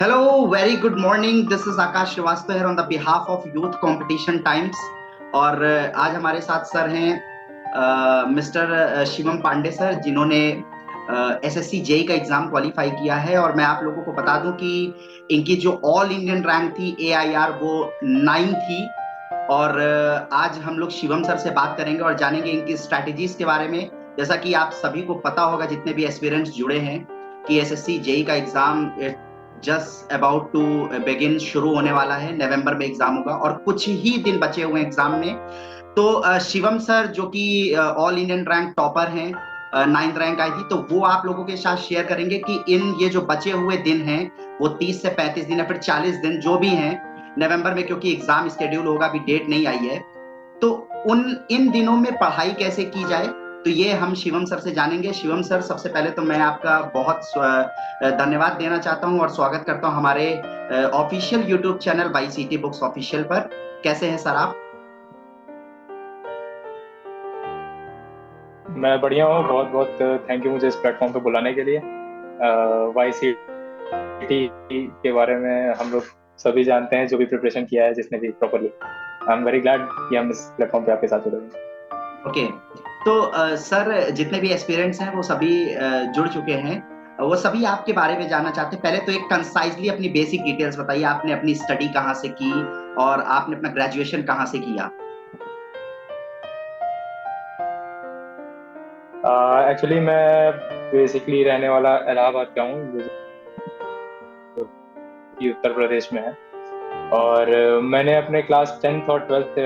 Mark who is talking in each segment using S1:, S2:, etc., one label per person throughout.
S1: Hello, very good morning. This is Akash Srivastava here on the behalf of Youth Competition Times. और आज हमारे साथ sir हैं mister Shivam Pandey sir, जिन्होंने SSC JE का एग्जाम क्वालिफाई किया है। और मैं आप लोगों को बता दूं कि इनकी जो ऑल इंडियन रैंक थी एआईआर वो 9 थी। और आज हम लोग शिवम सर से बात करेंगे और जानेंगे इनकी स्ट्रैटेजीज के बारे में। जैसा कि आप सभी को पता होगा, जितने भी एस्पिरेंट्स जुड़े हैं, कि एसएससी जेई का exam just about to begin, शुरू होने वाला है। नवंबर में एग्जाम होगा और कुछ ही दिन बचे हुए हैं एग्जाम में। तो शिवम सर, जो कि ऑल इंडियन रैंक टॉपर हैं, 9th रैंक आई थी, तो वो आप लोगों के साथ शेयर करेंगे कि ये जो बचे हुए दिन हैं वो 30 से 35 दिन या फिर 40 दिन जो भी हैं नवंबर में, क्योंकि एग्जाम स्केड्यूल होगा, अभी डेट नहीं आई है, तो इन दिनों में पढ़ाई कैसे की जाए, तो ये हम शिवम सर से जानेंगे। शिवम सर, सबसे पहले तो मैं आपका बहुत धन्यवाद देना चाहता हूं और स्वागत करता हूं हमारे official YouTube channel YCT books official पर। कैसे हैं सर आप?
S2: मैं बढ़िया हूँ। बहुत बहुत थैंक यू मुझे इस प्लेटफॉर्म पे बुलाने के लिए। वाईसीटी के बारे में हम लोग सभी जानते हैं, जो भी प्रिपरेशन किया है जिसने भी properly. I am very glad कि हम इस प्लेटफॉर्म पे आपके साथ जुड़े हैं।
S1: ओके, तो सर, जितने भी एस्पिरेंट्स हैं वो सभी जुड़ चुके हैं, वो सभी आपके बारे में जानना चाहते हैं। पहले तो एक कंसाइजली अपनी बेसिक डिटेल्स बताइए, आपने अपनी स्टडी कहाँ से की और आपने अपना ग्रेजुएशन कहाँ से किया?
S2: एक्चुअली मैं बेसिकली रहने वाला इलाहाबाद का हूँ, जो उत्तर प्रदेश में है। और मैंने अपने क्लास 10th और 12th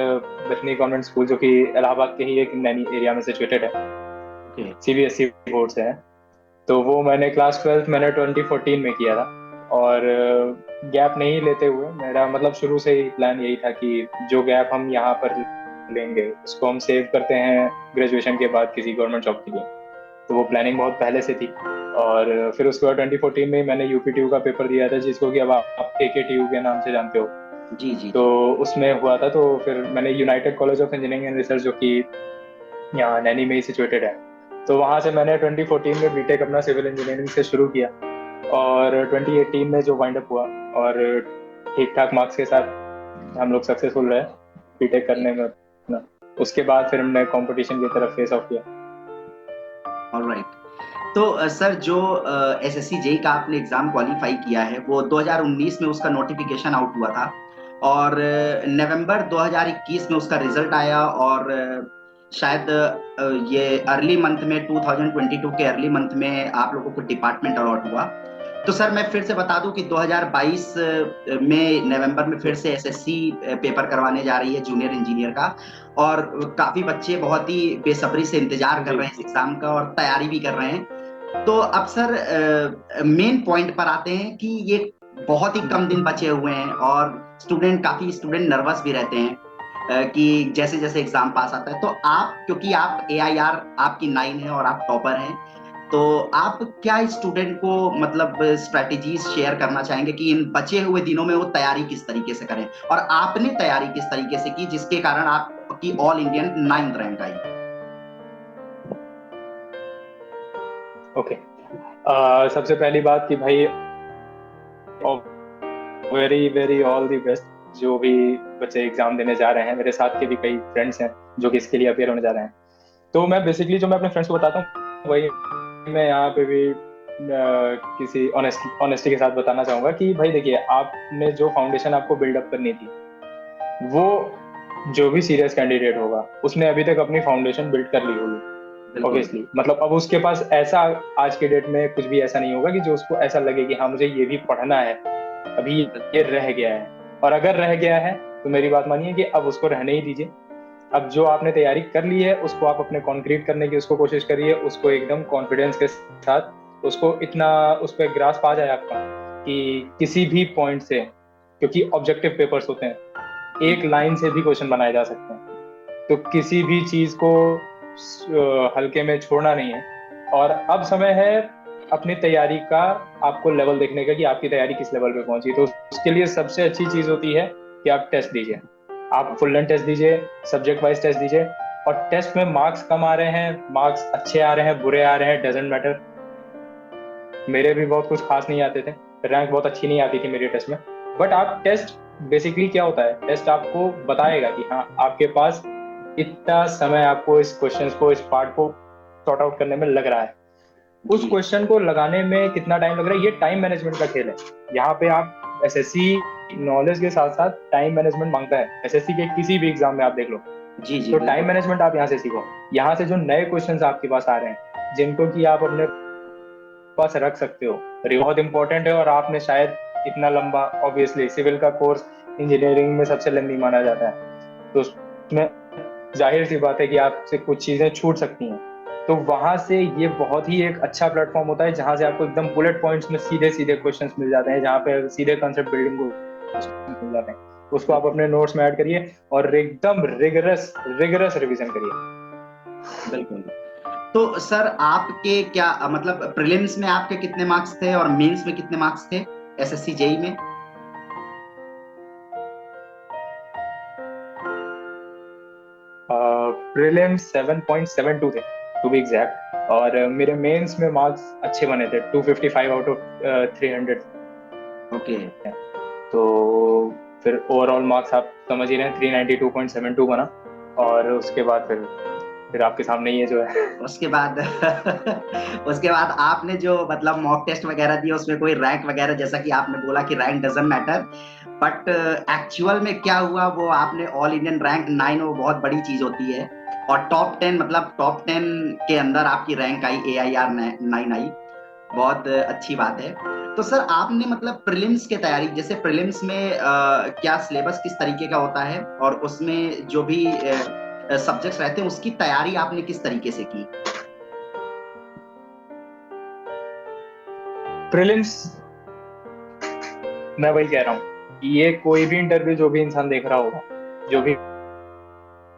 S2: बथनी कॉन्वेंट स्कूल, जो कि इलाहाबाद के ही एक नैनी एरिया में सिचुएटेड है, सीबीएसई बोर्ड से है, तो वो मैंने क्लास 12th मैंने 2014 में किया था। और गैप नहीं लेते हुए, मेरा मतलब शुरू से ही प्लान यही था कि जो गैप हम यहाँ पर लेंगे उसको हम सेव करते हैं ग्रेजुएशन के बाद किसी गवर्नमेंट जॉब के लिए। तो वो प्लानिंग बहुत पहले से थी। और फिर उसके बाद 2014 में मैंने यूपीटीयू का पेपर दिया था, जिसको कि अब आप केकेटीयू के नाम से जानते हो।
S1: जी जी।
S2: तो उसमें हुआ था, तो फिर मैंने United college of engineering and research, जो कि यहाँ नैनी में ही सिचुएटेड है, तो वहाँ से मैंने 2014 में बीटेक अपना सिविल इंजीनियरिंग से शुरू किया। और 2018 में जो वाइंड अप हुआ, और ठीक ठाक मार्क्स के साथ हम लोग सक्सेसफुल रहे बीटेक करने में अपना। उसके बाद फिर हमने कंपटीशन की तरफ फेस ऑफ किया।
S1: ऑलराइट, तो सर, जो एसएससी जेई का आपने एग्जाम क्वालिफाई किया है वो 2019 में उसका नोटिफिकेशन आउट हुआ था और नवंबर 2021 में उसका रिजल्ट आया। और शायद ये अर्ली मंथ में 2022 के अर्ली मंथ में आप लोगों को डिपार्टमेंट अलॉट हुआ। तो सर, मैं फिर से बता दूं कि 2022 में नवंबर में फिर से एसएससी पेपर करवाने जा रही है जूनियर इंजीनियर का। और काफी बच्चे बहुत ही बेसब्री से इंतजार कर रहे हैं इस एग्जाम का और तैयारी भी कर रहे हैं। तो अब सर, मेन पॉइंट पर आते हैं कि ये बहुत ही कम दिन बचे हुए हैं और काफी स्टूडेंट नर्वस भी रहते हैं कि जैसे जैसे एग्जाम पास आता है। तो आप, क्योंकि आप एआईआर आपकी 9 है और आप टॉपर हैं, तो आप क्या स्टूडेंट को मतलब स्ट्रेटेजीज शेयर करना चाहेंगे कि इन बचे हुए दिनों में वो तैयारी किस तरीके से करें, और आपने तैयारी किस तरीके से की जिसके कारण आपकी ऑल इंडियन 9th रैंक आई?
S2: ओके, सबसे पहली बात कि भाई very very all the best जो भी बच्चे एग्जाम देने जा रहे हैं। मेरे साथ के भी कई फ्रेंड्स हैं जो कि इसके लिए अपेयर होने जा रहे हैं। तो मैं बेसिकली जो मैं अपने फ्रेंड्स को बताता हूँ वही मैं यहाँ पे भी किसी ऑनेस्टी के साथ बताना चाहूंगा कि भाई देखिए, आपने जो फाउंडेशन आपको बिल्डअप करनी थी, वो जो भी सीरियस कैंडिडेट होगा उसने अभी तक अपनी फाउंडेशन बिल्ड कर ली होगी ऑब्वियसली। मतलब अब उसके पास ऐसा आज के डेट में कुछ भी ऐसा नहीं होगा कि जो उसको ऐसा लगे कि हाँ मुझे ये भी पढ़ना है, अभी ये रह गया है। और अगर रह गया है तो मेरी बात मानिए कि अब उसको रहने ही दीजिए। अब जो आपने तैयारी कर ली है उसको आप अपने कॉन्क्रीट करने की उसको कोशिश करिए, उसको एकदम कॉन्फिडेंस के साथ, उसको इतना उस पर ग्रास्प आ जाए आपका कि किसी भी पॉइंट से, क्योंकि ऑब्जेक्टिव पेपर्स होते हैं, एक लाइन से भी क्वेश्चन बनाए जा सकते हैं, तो किसी भी चीज को हल्के में छोड़ना नहीं है। और अब समय है अपनी तैयारी का, आपको लेवल देखने का कि आपकी तैयारी किस लेवल पे पहुंची। तो उसके लिए सबसे अच्छी चीज होती है कि आप टेस्ट दीजिए, आप फुल लेंथ टेस्ट दीजिए, सब्जेक्ट वाइज टेस्ट दीजिए। और टेस्ट में मार्क्स कम आ रहे हैं, मार्क्स अच्छे आ रहे हैं, बुरे आ रहे हैं, डजेंट मैटर। मेरे भी बहुत कुछ खास नहीं आते थे, रैंक बहुत अच्छी नहीं आती थी मेरी टेस्ट में, बट आप टेस्ट बेसिकली क्या होता है, टेस्ट आपको बताएगा कि हाँ आपके पास इतना समय आपको इस क्वेश्चन को, इस पार्ट को सॉर्ट आउट करने में लग रहा है। उस क्वेश्चन को लगाने में कितना टाइम लग रहा है, ये टाइम मैनेजमेंट का खेल है। यहाँ पे आप एसएससी नॉलेज के साथ साथ टाइम मैनेजमेंट मांगता है, एसएससी के किसी भी एग्जाम में आप देख लो।
S1: जी जी,
S2: तो टाइम मैनेजमेंट आप यहाँ से सीखो। यहाँ से जो नए क्वेश्चंस आपके पास आ रहे हैं जिनको कि आप अपने पास रख सकते हो, बहुत इंपॉर्टेंट है। और आपने शायद इतना लंबा, ऑब्वियसली सिविल का कोर्स इंजीनियरिंग में सबसे लंबी माना जाता है, तो उसमें जाहिर सी बात है कि आपसे कुछ चीजें छूट सकती हैं। तो वहां से ये बहुत ही एक अच्छा प्लेटफॉर्म होता है जहां से आपको एकदम बुलेट पॉइंट्स में सीधे सीधे क्वेश्चंस मिल जाते हैं, जहां पे सीधे कंसेप्ट बिल्डिंग को मिल जाते हैं। उसको आप अपने नोट्स में ऐड करिए और एकदम रिगरस रिवीजन करिए।
S1: बिल्कुल। तो सर आपके क्या मतलब प्रीलिम्स में आपके कितने मार्क्स थे और मेंस में कितने मार्क्स थे एसएससी जेई में?
S2: प्रीलिम्स 7.72 थे टू बी एग्जैक्ट, और मेरे मेंस में मार्क्स अच्छे बने थे, 255 आउट ऑफ 300।
S1: ओके।
S2: तो फिर ओवरऑल मार्क्स आप समझ ही रहे हैं, 392.72 बना। और उसके बाद फिर आपके सामने ये जो है
S1: उसके बाद उसके बाद आपने जो मतलब मॉक टेस्ट वगैरह दिए उसमें कोई रैंक वगैरह, जैसा कि आपने बोला कि rank doesn't matter, but actual में क्या हुआ वो आपने ऑल इंडियन रैंक 9, वो बहुत बड़ी चीज होती है। और टॉप 10 मतलब टॉप 10 के अंदर आपकी रैंक आई, AIR 9 आई, बहुत अच्छी बात है। तो सर आपने मतलब प्रीलिम्स की तैयारी, जैसे प्रीलिम्स में क्या सिलेबस किस तरीके का होता है और उसमें जो भी सब्जेक्ट्स रहते हैं उसकी तैयारी आपने किस तरीके से की?
S2: प्रीलिम्स मैं वही कह रहा हूँ, ये कोई भी इंटरव्यू जो भी इंसान देख रहा होगा, जो भी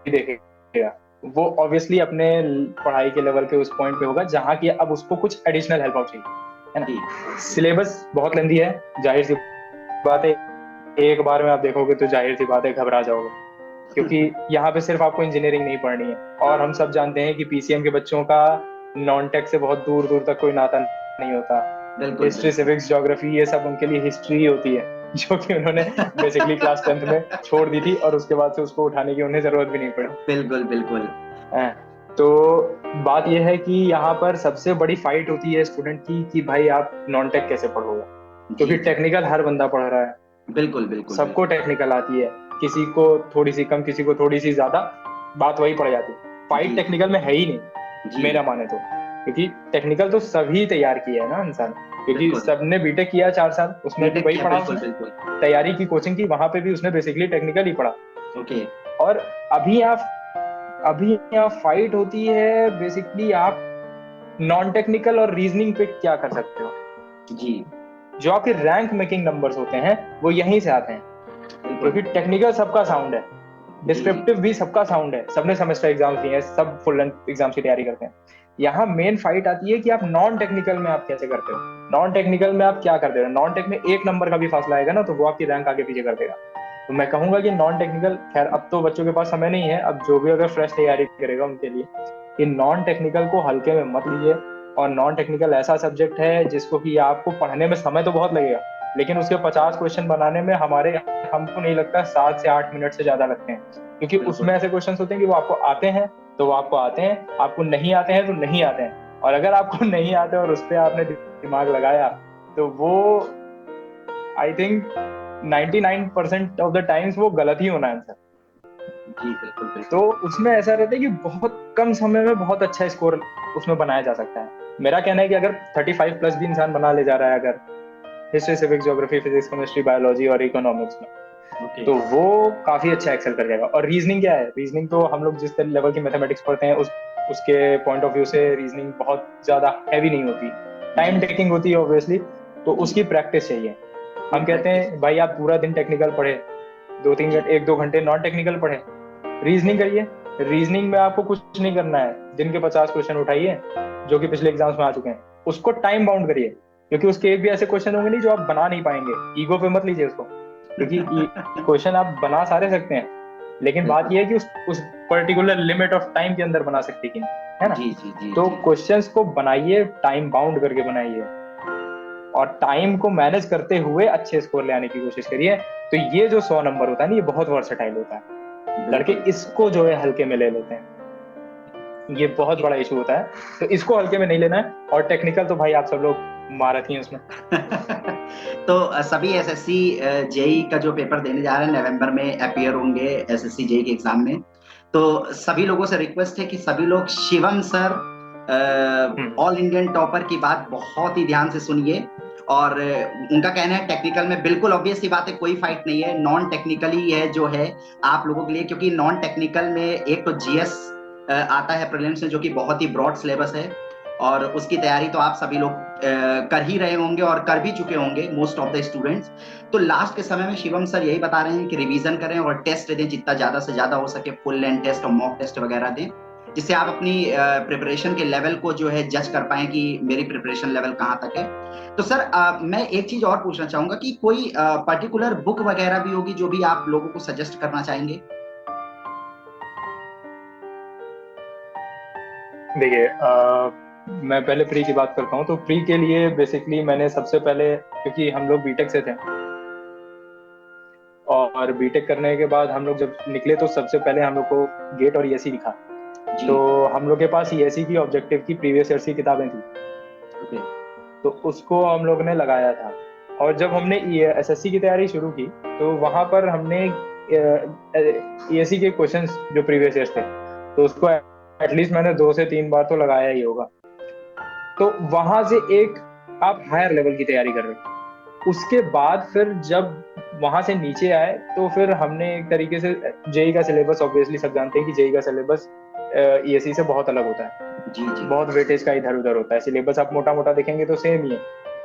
S2: देखेगा, वो ऑब्वियसली अपने पढ़ाई के लेवल के उस पॉइंट पे होगा जहाँ की अब उसको कुछ एडिशनल हेल्प चाहिए, है ना। सिलेबस बहुत लेंदी है, जाहिर सी बात है, एक बार में आप देखोगे तो जाहिर सी बात है घबरा जाओगे, क्योंकि यहाँ पे सिर्फ आपको इंजीनियरिंग नहीं पढ़नी है। और हम सब जानते हैं कि पीसीएम के बच्चों का नॉन टेक से बहुत दूर दूर तक कोई नाता नहीं होता। हिस्ट्री, सिविक्स, ज्योग्राफी, ये सब उनके लिए हिस्ट्री होती है, जो कि उन्होंने बेसिकली क्लास 10th में छोड़ दी थी, और उसके बाद से उसको उठाने की उन्हें जरूरत भी नहीं पड़ी।
S1: बिल्कुल बिल्कुल।
S2: तो बात यह है कि यहाँ पर सबसे बड़ी फाइट होती है स्टूडेंट की कि भाई आप नॉन टेक कैसे पढ़ोगे, क्योंकि टेक्निकल हर बंदा पढ़ रहा है।
S1: बिल्कुल बिल्कुल,
S2: सबको टेक्निकल आती है, किसी को थोड़ी सी कम, किसी को थोड़ी सी ज्यादा, बात वही पड़ जाती है। फाइट टेक्निकल में है ही नहीं मेरा माने तो, क्योंकि टेक्निकल तो सभी तैयार किया है ना इंसान, क्योंकि सबने बीटेक किया 4 साल, उसमें भी वही पढ़ा, तैयारी की, कोचिंग की, वहां पे भी उसने बेसिकली टेक्निकल ही पढ़ा।
S1: ओके।
S2: और अभी यहाँ फाइट होती है बेसिकली आप नॉन टेक्निकल और रीजनिंग पे क्या कर सकते हो
S1: जी।
S2: जो आपके रैंक मेकिंग नंबर्स होते हैं वो यहीं से आते हैं, क्योंकि टेक्निकल सबका साउंड है, डिस्क्रिप्टिव भी सबका साउंड है, सबने सेमेस्टर एग्जाम्स दिए हैं, सब फुल लेंथ एग्जाम्स की तैयारी करते हैं। यहाँ मेन फाइट आती है कि आप नॉन टेक्निकल में आप कैसे करते हो, नॉन टेक्निकल में आप क्या करते हो। नॉन टेक में 1 नंबर का भी फासला आएगा ना तो वो आपकी रैंक आगे पीछे कर देगा। तो मैं कहूंगा कि नॉन टेक्निकल, खैर अब तो बच्चों के पास समय नहीं है, अब जो भी अगर फ्रेश तैयारी करेगा उनके लिए कि नॉन टेक्निकल को हल्के में मत लीजिए। और नॉन टेक्निकल ऐसा सब्जेक्ट है जिसको कि आपको पढ़ने में समय तो बहुत लगेगा, लेकिन उसके 50 क्वेश्चन बनाने में हमको नहीं लगता 7 से 8 मिनट से ज्यादा लगते हैं, क्योंकि उसमें ऐसे क्वेश्चन होते हैं कि वो आपको आते हैं तो वो आपको आते हैं, आपको नहीं आते हैं तो नहीं आते हैं। और अगर आपको नहीं आते और उस पर आपने दिमाग लगाया तो वो I think 99% of the times वो गलत ही होना आंसर।
S1: जी बिल्कुल बिल्कुल।
S2: तो उसमें ऐसा रहता है कि बहुत कम समय में बहुत अच्छा स्कोर उसमें बनाया जा सकता है। मेरा कहना है कि अगर 35 प्लस भी इंसान बना ले जा रहा है अगर history, civics, geography, physics, chemistry, biology और इकोनॉमिक्स में, तो वो काफी अच्छा एक्सेल कर जाएगा। और रीजनिंग क्या है, रीजनिंग तो हम लोग जिस लेवल की मैथमेटिक्स पढ़ते हैं उसके पॉइंट ऑफ व्यू से रीजनिंग बहुत ज्यादा हैवी नहीं होती, टाइम टेकिंग होती है ऑब्वियसली, तो उसकी प्रैक्टिस चाहिए। हम कहते हैं भाई आप पूरा दिन टेक्निकल पढ़े, 2-3 घंटे, 1-2 घंटे नॉन टेक्निकल पढ़े, रीजनिंग करिए। रीजनिंग में आपको कुछ नहीं करना है, दिन के 50 क्वेश्चन उठाइए जो कि पिछले एग्जाम्स में आ चुके हैं, उसको टाइम बाउंड करिए, क्योंकि उसके एक भी ऐसे क्वेश्चन होंगे नहीं जो आप बना नहीं पाएंगे। ईगो पे मत लीजिए उसको, क्योंकि क्वेश्चन आप बना सारे सकते हैं, लेकिन बात यह है कि उस पर्टिकुलर लिमिट ऑफ टाइम के अंदर बना सकते हैं, है ना।
S1: जी जी जी।
S2: तो क्वेश्चंस को बनाइए, टाइम बाउंड करके बनाइए। और टाइम को मैनेज करते हुए अच्छे स्कोर ले आने की कोशिश करिए। तो ये जो 100 नंबर होता है ना, ये बहुत वर्सेटाइल होता है। लड़के इसको जो है हल्के में ले लेते हैं, ये बहुत बड़ा इशू होता है। तो इसको हल्के में नहीं लेना है। और टेक्निकल तो भाई आप सब लोग महारत ही हैं उसमें।
S1: तो सभी एसएससी जेई का जो पेपर देने जा रहे हैं नवंबर में अपीयर होंगे एसएससी जेई के एग्जाम में, तो सभी लोगों से रिक्वेस्ट है कि सभी लोग Shivam sir all Indian topper की बात बहुत ही ध्यान से सुनिए। और उनका कहना है टेक्निकल में बिल्कुल ऑब्वियस सी बात है, कोई फाइट नहीं है, नॉन टेक्निकली है जो है आप लोगों के लिए, क्योंकि नॉन टेक्निकल में एक तो जीएस आता है प्रीलिम्स में जो कि बहुत ही ब्रॉड सिलेबस है, और उसकी तैयारी तो आप सभी लोग कर ही रहे होंगे और कर भी चुके होंगे मोस्ट ऑफ द स्टूडेंट्स। तो लास्ट के समय में शिवम सर यही बता रहे हैं कि रिवीजन करें और टेस्ट दें, जितना ज्यादा से ज्यादा हो सके फुल लेंथ टेस्ट और मॉक टेस्ट वगैरह दें, जिससे आप अपनी प्रिपरेशन के लेवल को जो है जज कर पाए कि मेरी प्रिपरेशन लेवल कहाँ तक है। तो सर मैं एक चीज और पूछना चाहूंगा कि कोई पर्टिकुलर बुक वगैरह भी होगी जो भी आप लोगों को सजेस्ट करना चाहेंगे?
S2: देखिए मैं पहले प्री की बात करता हूँ। तो प्री के लिए बेसिकली मैंने सबसे पहले, क्योंकि हम लोग बीटेक से थे और बीटेक करने के बाद हम लोग जब निकले तो सबसे पहले हम लोग को गेट और ईएससी दिखा। तो हम लोग के पास ईएससी की ऑब्जेक्टिव की प्रीवियस ईयर की किताबें थी, तो उसको हम लोग ने लगाया था। और जब हमने एसएससी की तैयारी शुरू की तो वहां पर हमने ईएससी के क्वेश्चंस जो प्रीवियस ईयर थे तो उसको एटलीस्ट मैंने 2 से 3 बार तो लगाया ही होगा। तो वहां से एक आप हायर लेवल की तैयारी कर रहे हो। उसके बाद फिर जब वहां से नीचे आए तो फिर हमने एक तरीके से जेई का सिलेबस, ऑब्वियसली सब जानते हैं कि जेई का सिलेबस ईएससी से बहुत अलग होता है।
S1: जी जी।
S2: बहुत वेटेज का इधर उधर होता है। सिलेबस आप मोटा मोटा देखेंगे तो सेम ही है,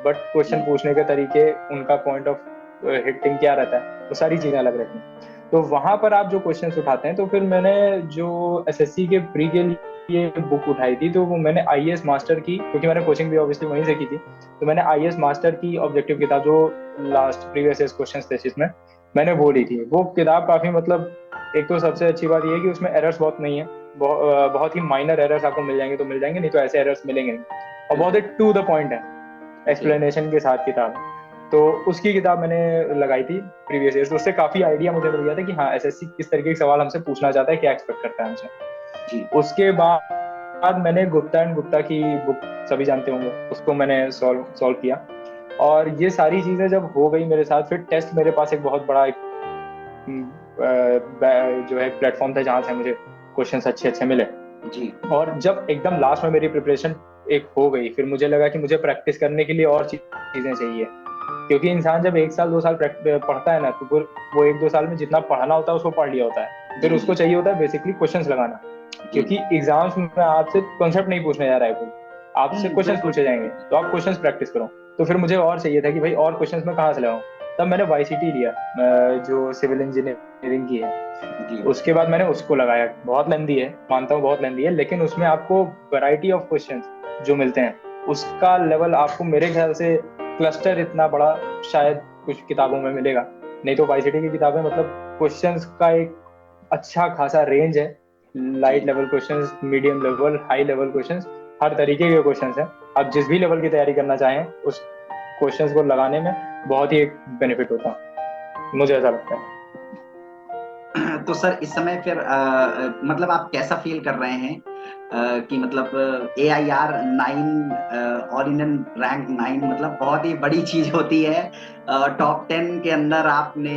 S2: बट क्वेश्चन पूछने के तरीके, उनका पॉइंट ऑफ हिटिंग क्या रहता है, वो सारी चीजें अलग रहती हैं। तो वहां पर आप जो क्वेश्चन उठाते हैं, तो फिर मैंने जो एसएससी के प्री के लिए बुक उठाई थी तो वो मैंने आईएएस मास्टर की, क्योंकि मैंने कोचिंग भी ऑब्वियसली वहीं से की थी, तो मैंने आईएएस मास्टर की ऑब्जेक्टिव किताब जो लास्ट प्रीवियस ईयर क्वेश्चंस थे जिसमें मैंने वो ली थी। वो किताब काफी, मतलब एक तो सबसे अच्छी बात ये है कि उसमें एरर्स बहुत नहीं है, बहुत ही माइनर एरर्स आपको मिल जाएंगे तो मिल जाएंगे, नहीं तो ऐसे एरर्स मिलेंगे नहीं। और बहुत ही टू द पॉइंट है, एक्सप्लेनेशन के साथ किताब। तो उसकी किताब मैंने लगाई थी प्रीवियस ईयर, तो उससे काफी आइडिया मुझे मिल गया था कि हाँ एसएससी किस तरीके के सवाल हमसे पूछना चाहता है, क्या एक्सपेक्ट करता है हमसे। उसके बाद मैंने गुप्ता एंड गुप्ता की बुक सभी जानते होंगे, उसको मैंने सॉल्व किया। और ये सारी चीजें जब हो गई मेरे साथ, फिर टेस्ट मेरे पास एक बहुत बड़ा जो है प्लेटफॉर्म था जहां से मुझे क्वेश्चंस अच्छे अच्छे मिले जी। और जब एकदम लास्ट में मेरी प्रिपरेशन एक हो गई, फिर मुझे लगा कि मुझे प्रैक्टिस करने के लिए और चीजें चाहिए, क्योंकि इंसान जब 1 साल 2 साल पढ़ता है ना, तो फिर वो 1-2 साल में जितना पढ़ना होता है उसको पढ़ लिया होता है, फिर उसको चाहिए होता है बेसिकली क्वेश्चंस लगाना, क्योंकि एग्जाम्स में आपसे कॉन्सेप्ट नहीं पूछने जा रहा है कोई, आपसे क्वेश्चंस पूछे जाएंगे, तो आप क्वेश्चंस प्रैक्टिस करो। तो फिर मुझे और चाहिए था कि भाई और क्वेश्चंस में कहाँ से लगाऊं। तब मैंने वाईसीटी लिया, जो सिविल इंजीनियरिंग की है। उसके बाद मैंने उसको लगाया। बहुत लेंदी है, मानता हूँ बहुत लेंदी है, लेकिन उसमें आपको वैरायटी ऑफ क्वेश्चंस जो मिलते हैं उसका लेवल आपको मेरे ख्याल से क्लस्टर इतना बड़ा शायद कुछ किताबों में मिलेगा नहीं। तो वाईसीटी की किताबें मतलब क्वेश्चंस का एक अच्छा खासा रेंज है, light level questions, medium level, high level questions, हर तरीके के क्वेश्चंस हैं। आप जिस भी लेवल की तैयारी करना चाहें उस क्वेश्चंस को लगाने में बहुत ही एक बेनिफिट होता है, मुझे ऐसा लगता है।
S1: तो सर इस समय फिर मतलब आप कैसा फील कर रहे हैं कि मतलब AIR 9 ऑल इंडियन रैंक 9 मतलब बहुत ही बड़ी चीज होती है, टॉप 10 के अंदर आपने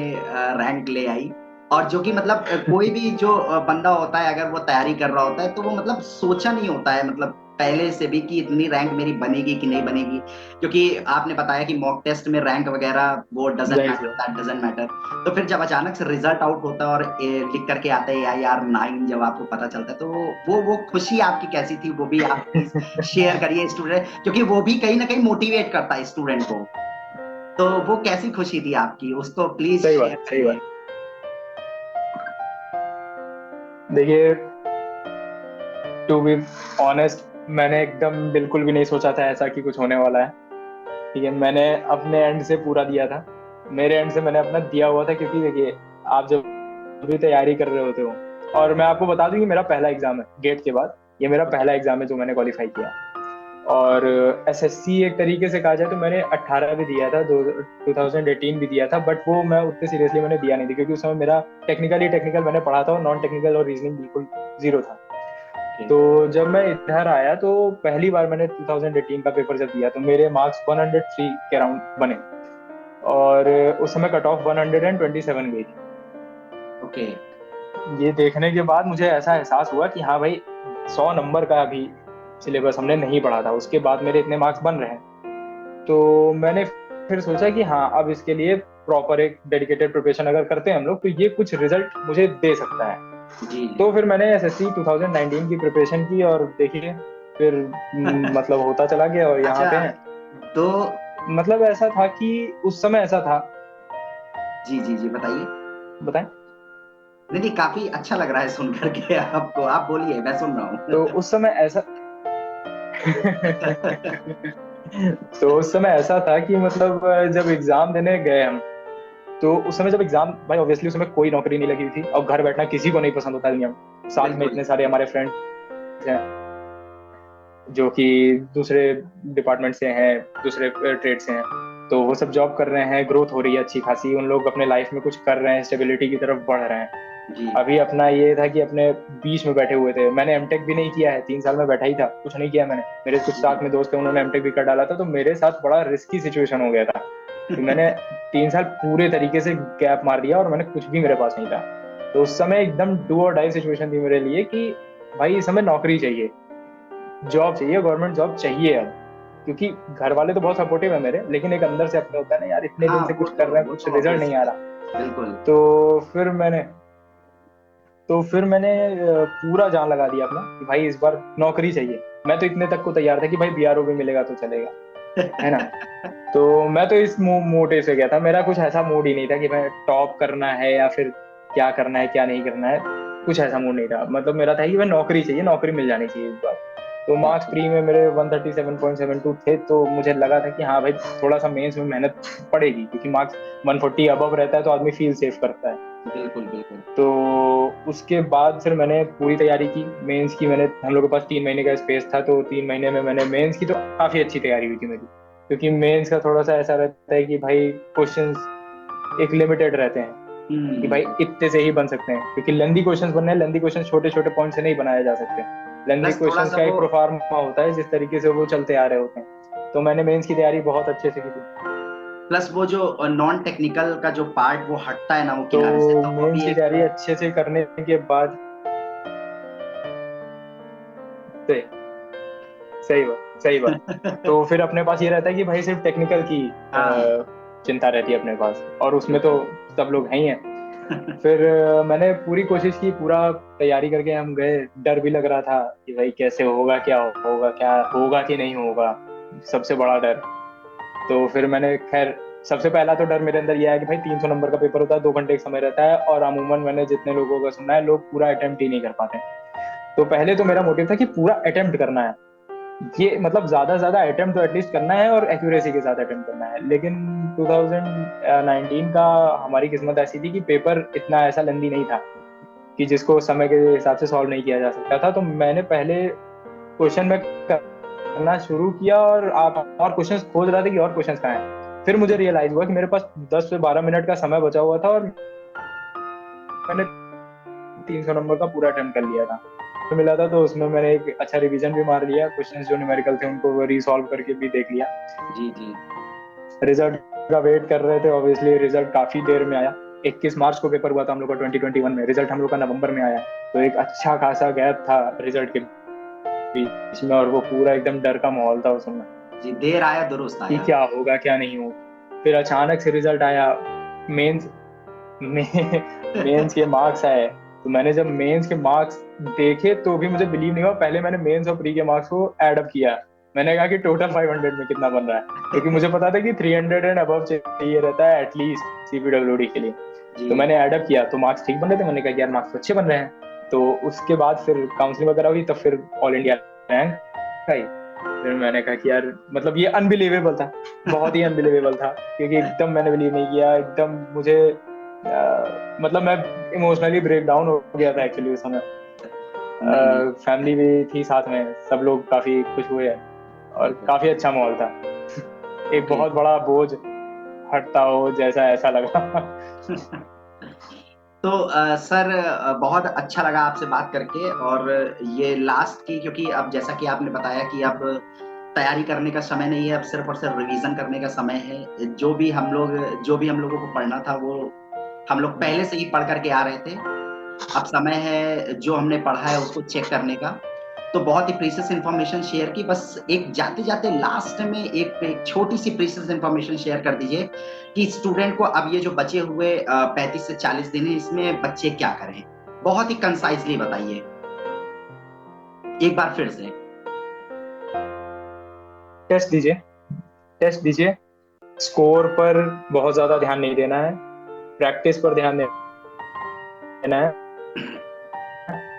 S1: रैंक ले आई, और जो कि मतलब कोई भी जो बंदा होता है अगर वो तैयारी कर रहा होता है तो वो मतलब सोचा नहीं होता है मतलब पहले से भी कि इतनी रैंक मेरी बनेगी कि नहीं बनेगी, क्योंकि आपने बताया कि मॉक टेस्ट में रैंक वगैरह वो डजंट मैटर। तो फिर जब अचानक से रिजल्ट आउट होता है और लिख करके आता है AIR 9 जब आपको पता चलता है, तो वो खुशी आपकी कैसी थी, वो भी आप शेयर करिए स्टूडेंट, क्योंकि वो भी कहीं ना कहीं मोटिवेट करता है स्टूडेंट को। तो वो कैसी खुशी थी आपकी, उसको प्लीज शेयर करिए।
S2: देखिए टू बी ऑनेस्ट, मैंने एकदम बिल्कुल भी नहीं सोचा था ऐसा कि कुछ होने वाला है, ठीक है। मैंने अपने एंड से पूरा दिया था, मेरे एंड से मैंने अपना दिया हुआ था, क्योंकि देखिए आप जब भी तैयारी कर रहे होते हो, और मैं आपको बता दूं कि मेरा पहला एग्जाम है गेट के बाद, ये मेरा पहला एग्जाम है जो मैंने क्वालिफाई किया। और एसएससी एक तरीके से कहा जाए तो मैंने 18 भी दिया था, 2018 भी दिया था, बट वो मैं उतने सीरियसली मैंने दिया नहीं था क्योंकि उस समय मेरा टेक्निकल मैंने पढ़ा था और नॉन टेक्निकल और रीजनिंग बिल्कुल जीरो था। तो जब मैं इधर आया तो पहली बार मैंने 2018 का पेपर जब दिया तो मेरे मार्क्स 103 के अराउंड बने और उस समय कट ऑफ 127 गई थी।
S1: ओके।
S2: ये देखने के बाद मुझे ऐसा एहसास हुआ कि हाँ भाई 100 नंबर का अभी सिलेबस हमने नहीं पढ़ा था, उसके बाद मेरे इतने मार्क्स बन रहे हैं। तो मैंने फिर सोचा कि हाँ अब इसके लिए प्रॉपर एक डेडिकेटेड प्रिपरेशन अगर करते हैं हम लोग तो ये कुछ रिजल्ट मुझे दे सकता है।
S1: जी।
S2: तो फिर मैंने एसएससी 2019 की प्रिपरेशन की और देखिए फिर मतलब होता चला गया और यहाँ
S1: अच्छा,
S2: पे हैं।
S1: तो
S2: मतलब ऐसा था कि उस समय ऐसा था।
S1: जी जी जी, बताइए।
S2: बताएं।
S1: नहीं नहीं, काफी अच्छा लग रहा है सुन करके आपको, आप बोलिए, मैं सुन रहा
S2: तो
S1: हूँ।
S2: उस समय ऐसा तो उस समय ऐसा था कि मतलब जब एग्जाम देने गए हम तो उस समय जब एग्जाम, भाई ऑब्वियसली उस समय कोई नौकरी नहीं लगी हुई थी और घर बैठना किसी को नहीं पसंद होता दुनिया में। साथ में
S1: बिल्कुल।
S2: इतने सारे हमारे फ्रेंड्स हैं जो कि दूसरे डिपार्टमेंट से हैं, दूसरे ट्रेड से हैं, तो वो सब जॉब कर रहे हैं, ग्रोथ हो रही है अच्छी खासी, उन लोग अपने लाइफ में कुछ कर रहे हैं, स्टेबिलिटी की तरफ बढ़ रहे हैं।
S1: जी।
S2: अभी अपना ये था कि अपने बीच में बैठे हुए थे। मैंने एमटेक भी नहीं किया है, 3 साल में बैठा ही था, कुछ नहीं किया मैंने। मेरे कुछ साथ में दोस्त थे उन्होंने एमटेक भी कर डाला था, तो मेरे साथ बड़ा रिस्की सिचुएशन हो गया था कि मैंने 3 साल पूरे तरीके से गैप मार दिया और मैंने कुछ भी मेरे पास नहीं था। तो उस समय एकदम डू और डाई सिचुएशन थी मेरे लिए कि भाई इस समय नौकरी चाहिए, जॉब चाहिए, गवर्नमेंट जॉब चाहिए अब। क्योंकि घर वाले तो बहुत सपोर्टिव है मेरे, लेकिन एक अंदर से अपने होता है ना यार, इतने
S1: हाँ,
S2: दिन से कुछ कर रहे हैं,
S1: वो
S2: कुछ
S1: तो
S2: रिजल्ट
S1: ऑब्वियस
S2: नहीं
S1: है।
S2: आ रहा।
S1: बिल्कुल।
S2: तो फिर मैंने पूरा जान लगा दिया अपना कि भाई इस बार नौकरी चाहिए। मैं तो इतने तक को तैयार था कि भाई बीआरओ भी मिलेगा तो चलेगा, है ना। तो मैं तो इस मोटिव से गया था, मेरा कुछ ऐसा मूड ही नहीं था कि भाई टॉप करना है या फिर क्या करना है क्या नहीं करना है, कुछ ऐसा मूड नहीं था। मतलब मेरा था कि भाई नौकरी चाहिए, नौकरी मिल जानी चाहिए इस बार। तो मार्क्स प्री में मेरे 137.72 थे, तो मुझे लगा था कि हाँ भाई थोड़ा सा मेंस में मेहनत पड़ेगी क्योंकि मार्क्स 140 अबव रहता है तो आदमी फील सेफ करता है।
S1: बिल्कुल बिल्कुल।
S2: तो उसके बाद फिर मैंने पूरी तैयारी की मेंस की। मैंने, हम लोग के पास 3 महीने का स्पेस था तो 3 महीने में मैंने मेंस की, तो काफी अच्छी तैयारी हुई थी मेरी। क्योंकि मेंस का थोड़ा सा ऐसा रहता है कि भाई क्वेश्चंस एक लिमिटेड रहते हैं कि भाई
S1: हम्म।
S2: इतने से ही बन सकते हैं, क्योंकि लेंदी क्वेश्चंस बनने हैं, लेंदी क्वेश्चंस छोटे छोटे पॉइंट से नहीं बनाए जा सकते। लेंदी
S1: प्लस थोड़ा
S2: क्वेश्चंस
S1: सा
S2: का
S1: वो,
S2: एक प्रोफार्मा होता है जिस तरीके से वो चलते आ रहे होते हैं। तो मैंने मेंस की तैयारी बहुत अच्छे से की थी।
S1: प्लस वो जो नॉन टेक्निकल का जो पार्ट वो हटता है ना वो
S2: तो
S1: किनारे से, तो वो
S2: मेंस
S1: भी
S2: की
S1: एक।
S2: तैयारी अच्छे से करने के बाद सही सही बात। तो फिर अपने पास ये रहता है कि भाई सिर्फ टेक्निकल की
S1: हाँ।
S2: चिंता रहती है अपने पास, और उसमें तो
S1: बिल्कुल।
S2: सब लोग हैं ही हैं। फिर मैंने पूरी कोशिश की, पूरा तैयारी करके हम गए। डर भी लग रहा था कि भाई कैसे होगा, क्या होगा कि नहीं होगा, सबसे बड़ा डर। तो फिर मैंने खैर, सबसे पहला तो डर मेरे अंदर यह है कि भाई 300 नंबर का पेपर होता है, 2 घंटे का समय रहता है, और अमूमन मैंने जितने लोगों का सुना है लोग पूरा अटेम्प्ट ही नहीं कर पाते। तो पहले तो मेरा मोटिव था कि पूरा अटेम्प्ट करना है, ये मतलब ज्यादा से ज्यादा अटेम्प्ट तो एटलीस्ट करना है और एक्यूरेसी के साथ अटेम्प्ट करना है। लेकिन 2019 का हमारी किस्मत ऐसी थी कि पेपर इतना ऐसा लेंदी नहीं था कि जिसको समय के हिसाब से सॉल्व नहीं किया जा सकता था। तो मैंने पहले क्वेश्चन में करना शुरू किया और आप और क्वेश्चंस खोज रहा था कि और क्वेश्चंस कहाँ हैं। फिर मुझे रियलाइज हुआ कि मेरे पास 10 से 12 मिनट का समय बचा हुआ था और मैंने 300 नंबर का पूरा अटेम्प्ट कर लिया था। तो मिला था तो उसमें मैंने एक अच्छा रिवीजन भी मार लिया, क्वेश्चंस जो न्यूमेरिकल थे उनको रिसॉल्व करके भी देख लिया।
S1: जी जी।
S2: रिजल्ट का वेट कर रहे थे, ऑब्वियसली रिजल्ट काफी देर में आया। 21 मार्च को पेपर हुआ था हम लोग का 2021 में, रिजल्ट हम लोग का नवंबर में आया। तो एक अच्छा खासा गैप था रिजल्ट के बीच में, और वो पूरा एकदम डर का माहौल था उसमें
S1: जी, देर आया दुरुस्त
S2: कि
S1: आया।
S2: क्या होगा क्या नहीं होगा। फिर अचानक से रिजल्ट आया, मेंस में मेंस के मार्क्स आए। तो मैंने जब मेंस के मार्क्स देखे तो भी मुझे बिलीव नहीं हुआ। पहले मैंने मेंस और प्री के मार्क्स को ऐड अप किया, मैंने कहा कि टोटल 500 में कितना बन रहा है, क्योंकि मुझे पता था कि 300 एंड अबव चाहिए रहता है एटलीस्ट सीपीडब्ल्यूडी के लिए।
S1: जी।
S2: तो मैंने ऐड अप किया तो मार्क्स ठीक बन रहे थे, मैंने कहा कि यार मार्क्स तो अच्छे बन रहे हैं। तो उसके बाद फिर काउंसलिंग वगैरह हुई, तब फिर ऑल इंडिया रैंक आई। फिर मैंने कहा कि यार मतलब ये अनबिलीवेबल था, बहुत ही अनबिलीवेबल था, क्योंकि एकदम मैंने बिलीव नहीं किया। एकदम मुझे मतलब मैं इमोशनली ब्रेक डाउन हो गया था एक्चुअली उस समय।
S1: नहीं नहीं।
S2: फैमिली भी थी साथ में, सब लोग काफी खुश हुए हैं। और काफी अच्छा माहौल था। एक बहुत बड़ा बोझ हटता हो जैसा ऐसा लगा।
S1: तो सर बहुत अच्छा लगा आपसे बात करके, और ये लास्ट की, क्योंकि अब जैसा कि आपने बताया कि अब तैयारी करने का समय नहीं है, अब सिर्फ और सिर्फ रिवीजन करने का समय है। जो भी हम लोगों को पढ़ना था वो हम लोग पहले से ही पढ़ करके आ रहे थे। अब समय है जो हमने पढ़ा है उसको चेक करने का। तो बहुत ही प्रीशियस इंफॉर्मेशन शेयर की। बस एक जाते जाते लास्ट में एक छोटी सी प्रीशियस इंफॉर्मेशन शेयर कर दीजिए कि स्टूडेंट को अब ये जो बचे हुए 35 से 40 दिन है, इसमें बच्चे क्या करें, बहुत ही कंसाइजली बताइए एक बार फिर से।
S2: टेस्ट दीजिए, टेस्ट दीजिए। स्कोर पर बहुत ज्यादा ध्यान नहीं देना है, प्रैक्टिस पर ध्यान देना है।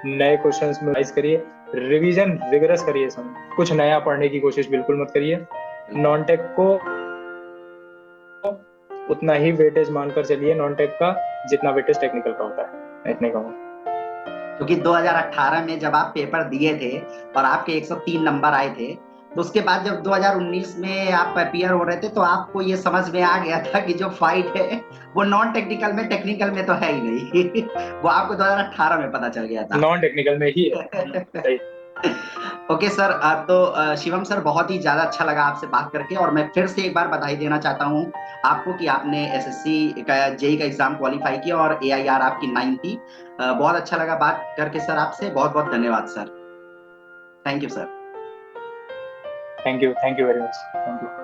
S2: नए क्वेश्चंस में रिवाइज करिए, रिवीजन रिगरस करिए। समय कुछ नया पढ़ने की कोशिश बिल्कुल मत करिए। नॉन टेक को उतना ही वेटेज मानकर चलिए नॉन टेक का जितना वेटेज टेक्निकल का होता है। इतने कहूँ,
S1: क्योंकि 2018 में जब आप पेपर दिए थे और आपके 103 नंबर आए थे, तो उसके बाद जब 2019 में आप अपीयर हो रहे थे तो आपको ये समझ में आ गया था कि जो फाइट है वो नॉन टेक्निकल में, टेक्निकल में तो है ही नहीं। वो आपको 2018 में पता चल गया था।
S2: नॉन टेक्निकल में ही है।
S1: ओके सर, तो शिवम सर बहुत ही ज्यादा अच्छा लगा आपसे बात करके, और मैं फिर से एक बार बधाई देना चाहता हूँ आपको कि आपने एसएससी का जेई का एग्जाम क्वालिफाई किया और एआईआर आपकी 9 थी। बहुत अच्छा लगा बात करके सर आपसे। बहुत बहुत धन्यवाद sir. Thank you sir.
S2: Thank you very much. Thank you.